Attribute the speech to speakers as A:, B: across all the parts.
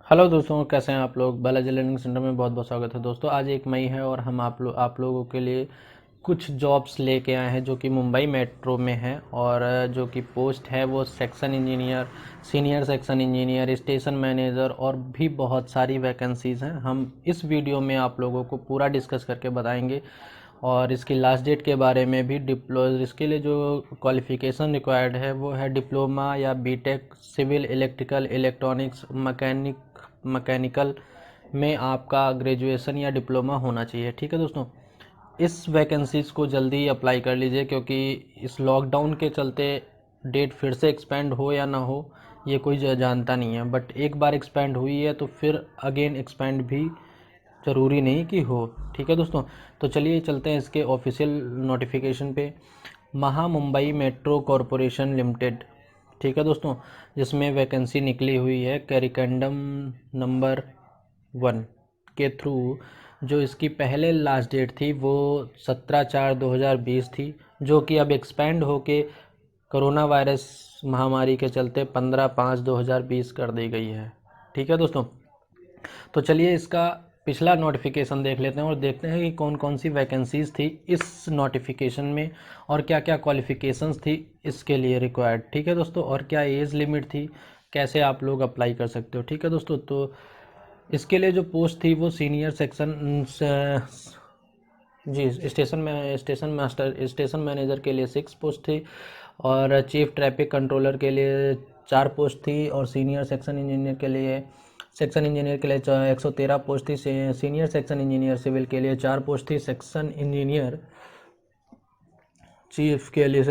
A: Hello दोस्तों, कैसे हैं आप लोग। बालाजी लर्निंग सेंटर में बहुत बहुत स्वागत है दोस्तों। आज 1 मई है और हम आप लोगों के लिए कुछ जॉब्स लेके आए हैं जो कि मुंबई मेट्रो में है। और जो कि पोस्ट है वो section engineer, senior section engineer, station manager और भी बहुत सारी वैकेंसीज़ हैं। हम इस वीडियो में आप लोगों को पूरा डिस्कस करके बताएंगे और इसकी लास्ट डेट के बारे में भी। इसके लिए जो क्वालिफ़िकेशन रिक्वायर्ड है वो है डिप्लोमा या BTech civil electrical electronics mechanical में आपका ग्रेजुएशन या डिप्लोमा होना चाहिए। ठीक है दोस्तों, इस वैकेंसीज़ को जल्दी अप्लाई कर लीजिए क्योंकि इस लॉकडाउन के चलते डेट फिर से एक्सपेंड हो या ना हो ये कोई जानता नहीं है। बट एक बार एक्सपेंड हुई है तो फिर अगेन एक्सपेंड भी ज़रूरी नहीं कि हो। ठीक है दोस्तों, तो चलिए चलते हैं इसके ऑफिशियल नोटिफिकेशन पे। महा मुंबई मेट्रो कॉरपोरेशन लिमिटेड, ठीक है दोस्तों, जिसमें वैकेंसी निकली हुई है कैरिकंडम नंबर 1 के थ्रू। जो इसकी पहले लास्ट डेट थी वो 17/4/2020 थी, जो कि अब एक्सपेंड होके कोरोना वायरस महामारी के चलते 15/5/2020 कर दी गई है। ठीक है दोस्तों, तो चलिए इसका पिछला नोटिफिकेशन देख लेते हैं और देखते हैं कि कौन कौन सी वैकेंसीज़ थी इस नोटिफिकेशन में और क्या क्या क्वालिफ़िकेशंस थी इसके लिए रिक्वायर्ड। ठीक है दोस्तों, और क्या एज लिमिट थी, कैसे आप लोग अप्लाई कर सकते हो। ठीक है दोस्तों, तो इसके लिए जो पोस्ट थी वो सीनियर सेक्शन जी स्टेशन मास्टर स्टेशन मैनेजर के लिए 6 पोस्ट थी और चीफ ट्रैफिक कंट्रोलर के लिए 4 पोस्ट थी और सीनियर सेक्शन इंजीनियर के लिए 113 पोस्ट थी। सीनियर सेक्शन इंजीनियर सिविल के लिए 4 पोस्ट थी। सेक्शन इंजीनियर चीफ के लिए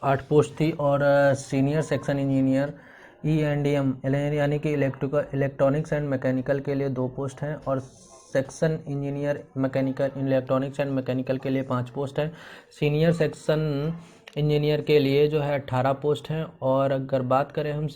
A: 8 पोस्ट थी और सीनियर सेक्शन इंजीनियर E&M यानी कि इलेक्ट्रॉनिक्स एंड मैकेनिकल के लिए 2 पोस्ट हैं और section engineer mechanical electronics and mechanical के लिए 5 पोस्ट हैं। सीनियर सेक्शन इंजीनियर के लिए जो है 18 पोस्ट हैं और अगर बात करें हम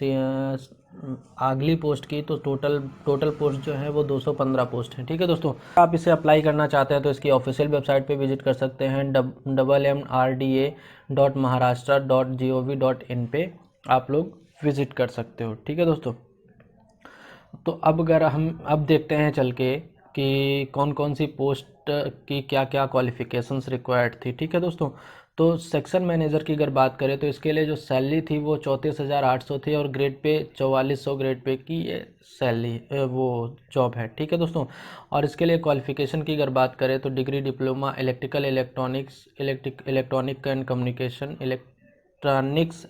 A: अगली पोस्ट की तो टोटल पोस्ट जो है वो 215 पोस्ट हैं। ठीक है दोस्तों, आप इसे अप्लाई करना चाहते हैं तो इसकी ऑफिशियल वेबसाइट पे विजिट कर सकते हैं mmrda.maharashtra.gov.in पे आप लोग विजिट कर सकते हो। ठीक है दोस्तों, तो अब अगर हम अब देखते हैं चल के कि कौन कौन सी पोस्ट की क्या क्या क्वालिफ़िकेशंस रिक्वायर्ड थी। ठीक है दोस्तों, तो सेक्शन मैनेजर की अगर बात करें तो इसके लिए जो सैलरी थी वो 34,800 थी और ग्रेड पे 4400 ग्रेड पे की ये सैलरी वो जॉब है। ठीक है दोस्तों, और इसके लिए क्वालिफ़िकेशन की अगर बात करें तो degree diploma electronics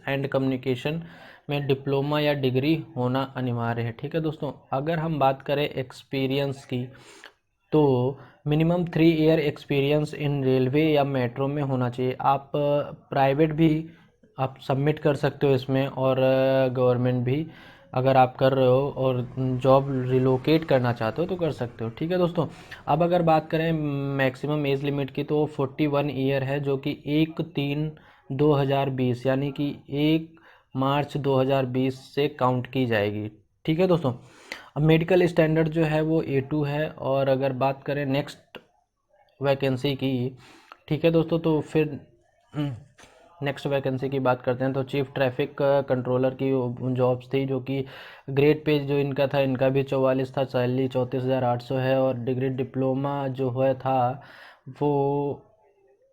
A: and communication में डिप्लोमा या डिग्री होना अनिवार्य है। ठीक है दोस्तों, अगर हम बात करें एक्सपीरियंस की तो minimum 3 year experience in railway या मेट्रो में होना चाहिए। आप प्राइवेट भी आप सबमिट कर सकते हो इसमें और गवर्नमेंट भी अगर आप कर रहे हो और जॉब रिलोकेट करना चाहते हो तो कर सकते हो। ठीक है दोस्तों, अब अगर बात करें मैक्सिमम एज लिमिट की तो 41 ईयर है, जो कि 1/3/2020 यानी कि 1 मार्च 2020 से काउंट की जाएगी। ठीक है दोस्तों, अब मेडिकल स्टैंडर्ड जो है वो A2 है। और अगर बात करें नेक्स्ट वैकेंसी की, ठीक है दोस्तों, तो फिर नेक्स्ट वैकेंसी की बात करते हैं तो चीफ ट्रैफिक कंट्रोलर की जॉब्स थी, जो कि ग्रेड पे जो इनका था इनका भी 44 था, सैलरी 34,800 है और डिग्री डिप्लोमा जो है था वो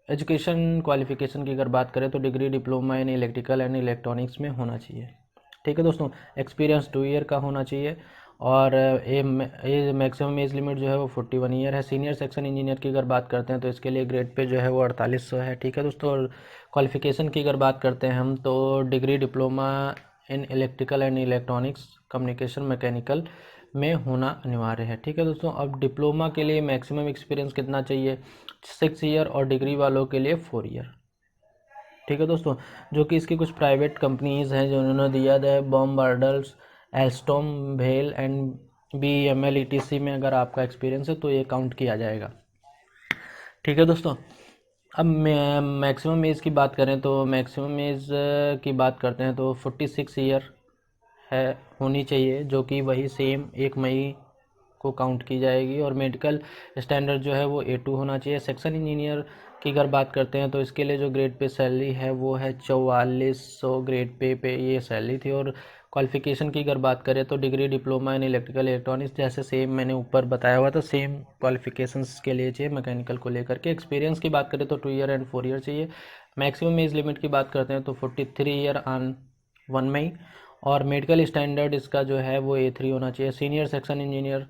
A: एजुकेशन क्वालिफिकेशन की अगर बात करें तो degree diploma in electrical and electronics में होना चाहिए। ठीक है दोस्तों, एक्सपीरियंस 2 ईयर का होना चाहिए और एज मैक्सिमम एज लिमिट जो है वो 41 ईयर है। सीनियर सेक्शन इंजीनियर की अगर बात करते हैं तो इसके लिए ग्रेड पे जो है वो 4800 है। ठीक है दोस्तों, और क्वालिफिकेशन की अगर बात करते हैं हम तो degree diploma in electrical and electronics communication mechanical में होना अनिवार्य है। ठीक है दोस्तों, अब डिप्लोमा के लिए मैक्सिमम एक्सपीरियंस कितना चाहिए, 6 ईयर और डिग्री वालों के लिए 4 ईयर। ठीक है दोस्तों, जो कि इसकी कुछ प्राइवेट कंपनीज हैं जो उन्होंने दिया है, बॉम्बार्डल्स, एल्स्टॉम, भेल एंड BEML ETC में अगर आपका एक्सपीरियंस है तो ये काउंट किया जाएगा। ठीक है दोस्तों, अब मैक्सिमम एज की बात करें तो मैक्सिमम एज की बात करते हैं तो 46 ईयर है होनी चाहिए, जो कि वही सेम 1 मई को काउंट की जाएगी और मेडिकल स्टैंडर्ड जो है वो A2 होना चाहिए। सेक्शन इंजीनियर की अगर बात करते हैं तो इसके लिए जो ग्रेड पे सैलरी है वो है 4400 ग्रेड पे ये सैलरी थी और क्वालिफ़िकेशन की अगर बात करें तो degree diploma in electrical electronics, जैसे सेम मैंने ऊपर बताया हुआ था, सेम क्वालिफ़िकेशंस के लिए चाहिए मैकेनिकल को लेकर के। एक्सपीरियंस की बात करें तो 2 ईयर एंड 4 ईयर चाहिए। मैक्सिमम एज लिमिट की बात करते हैं तो 43 ईयर ऑन 1 मई, और मेडिकल स्टैंडर्ड इसका जो है वो A3 होना चाहिए। सीनियर सेक्शन इंजीनियर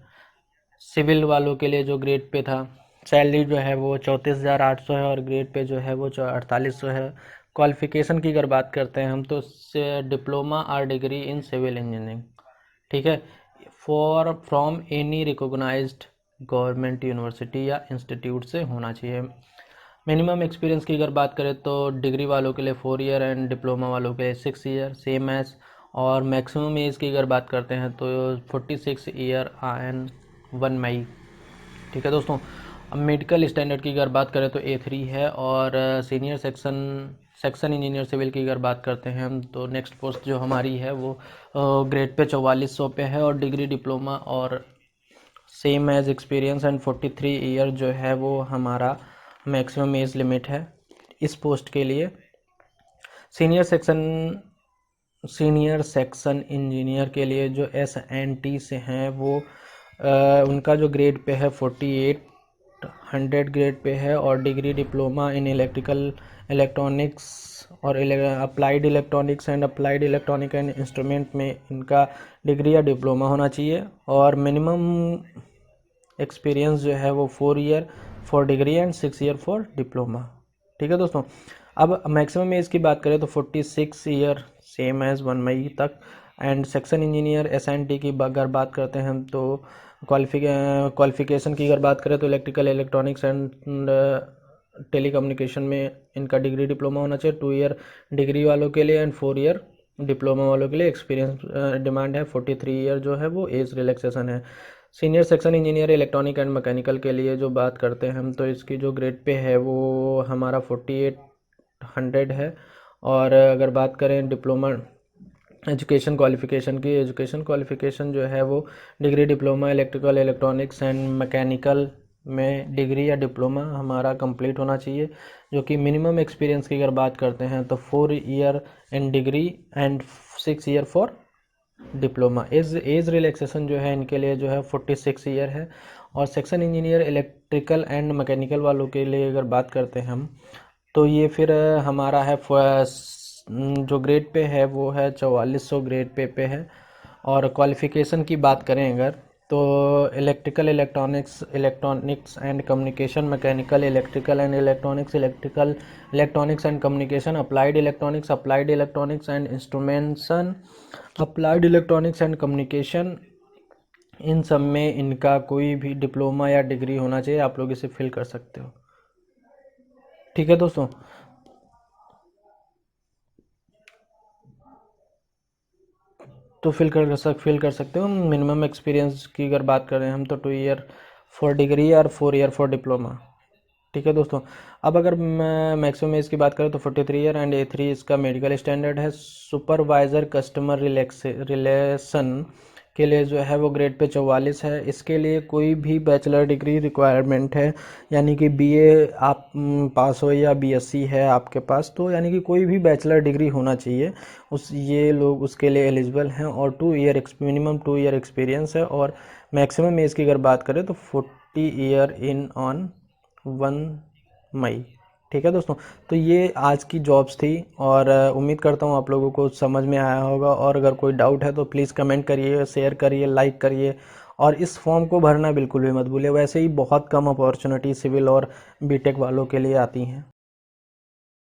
A: सिविल वालों के लिए जो ग्रेड पे था, सैलरी जो है वो 34,800 है, और ग्रेड पे जो है वो 4800 है। क्वालिफिकेशन की अगर बात करते हैं हम तो डिप्लोमा और डिग्री इन सिविल इंजीनियरिंग, ठीक है, for from any recognised government university या इंस्टीट्यूट से होना चाहिए। मिनिमम एक्सपीरियंस की अगर बात करें तो डिग्री वालों के लिए 4 ईयर एंड डिप्लोमा वालों के लिए 6 ईयर, सेम एज। और मैक्सिमम एज की अगर बात करते हैं तो 46 ईयर एंड 1 मई, ठीक है दोस्तों। अब मेडिकल स्टैंडर्ड की अगर बात करें तो A3 है, और सीनियर सेक्शन इंजीनियर सिविल की अगर बात करते हैं हम तो नेक्स्ट पोस्ट जो हमारी है वो ग्रेड पे 4400 पे है, और डिग्री डिप्लोमा और same age experience and 43 year जो है वो हमारा मैक्सिमम एज लिमिट है इस पोस्ट के लिए। सीनियर सेक्शन इंजीनियर के लिए जो SNT से हैं वो उनका जो ग्रेड पे है 4800 ग्रेड पे है, और degree diploma in electrical electronics और applied electronics and applied electronic and instrument में इनका डिग्री या डिप्लोमा होना चाहिए। और मिनिमम एक्सपीरियंस जो है वो 4 year for degree and 6 year for diploma, ठीक है दोस्तों। अब मैक्सिमम एज की बात करें तो 46 ईयर सेम एज 1 मई तक। एंड सेक्शन इंजीनियर SNT की अगर बात करते हैं हम तो क्वालिफिकेशन की अगर बात करें तो इलेक्ट्रिकल इलेक्ट्रॉनिक्स एंड टेलीकम्युनिकेशन में इनका डिग्री डिप्लोमा होना चाहिए 2 ईयर डिग्री वालों के लिए एंड 4 ईयर डिप्लोमा वालों के लिए। एक्सपीरियंस डिमांड है 43 ईयर जो है वो एज रिलैक्सेशन है। Senior section engineer electronic and mechanical के लिए जो बात करते हैं हम तो इसकी जो ग्रेड पे है वो हमारा 4800 है। और अगर बात करें डिप्लोमा एजुकेशन क्वालिफिकेशन जो है वो degree diploma electrical electronics and mechanical में डिग्री या डिप्लोमा हमारा कंप्लीट होना चाहिए। जो कि मिनिमम एक्सपीरियंस की अगर बात करते हैं तो 4 year in degree and 6 year for diploma. Age relaxation जो है इनके लिए जो है 46 ईयर है। और section engineer electrical and mechanical वालों के लिए अगर बात करते हैं हम तो ये फिर हमारा है जो ग्रेड पे है वो है 4400 ग्रेड पे है। और क्वालिफिकेशन की बात करें अगर तो electrical electronics and communication, mechanical electrical and electronics and communication, applied electronics and instrumentation, applied electronics and communication, इन सब में इनका कोई भी डिप्लोमा या डिग्री होना चाहिए। आप लोग इसे फिल कर सकते हो, ठीक है दोस्तों। तो फिल कर सकते हो। मिनिमम एक्सपीरियंस की अगर बात करें हम तो 2 ईयर फॉर डिग्री और 4 ईयर फॉर डिप्लोमा, ठीक है दोस्तों। अब अगर मैक्सिमम एज की बात करें तो 43 ईयर एंड A3 इसका मेडिकल स्टैंडर्ड है। सुपरवाइज़र कस्टमर रिलेशन के लिए जो है वो ग्रेड पे 44 है। इसके लिए कोई भी बैचलर डिग्री रिक्वायरमेंट है, यानी कि BA आप पास हो या BSc है आपके पास, तो यानी कि कोई भी बैचलर डिग्री होना चाहिए ये लोग उसके लिए एलिजिबल हैं। और मिनिमम 2 ईयर एक्सपीरियंस है। और मैक्सिमम एज की अगर बात करें तो 40 ईयर इन ऑन 1 मई, ठीक है दोस्तों। तो ये आज की जॉब्स थी, और उम्मीद करता हूँ आप लोगों को समझ में आया होगा। और अगर कोई डाउट है तो प्लीज़ कमेंट करिए, शेयर करिए, लाइक करिए, और इस फॉर्म को भरना बिल्कुल भी मत भूलिए। वैसे ही बहुत कम अपॉर्चुनिटी सिविल और BTech वालों के लिए आती हैं।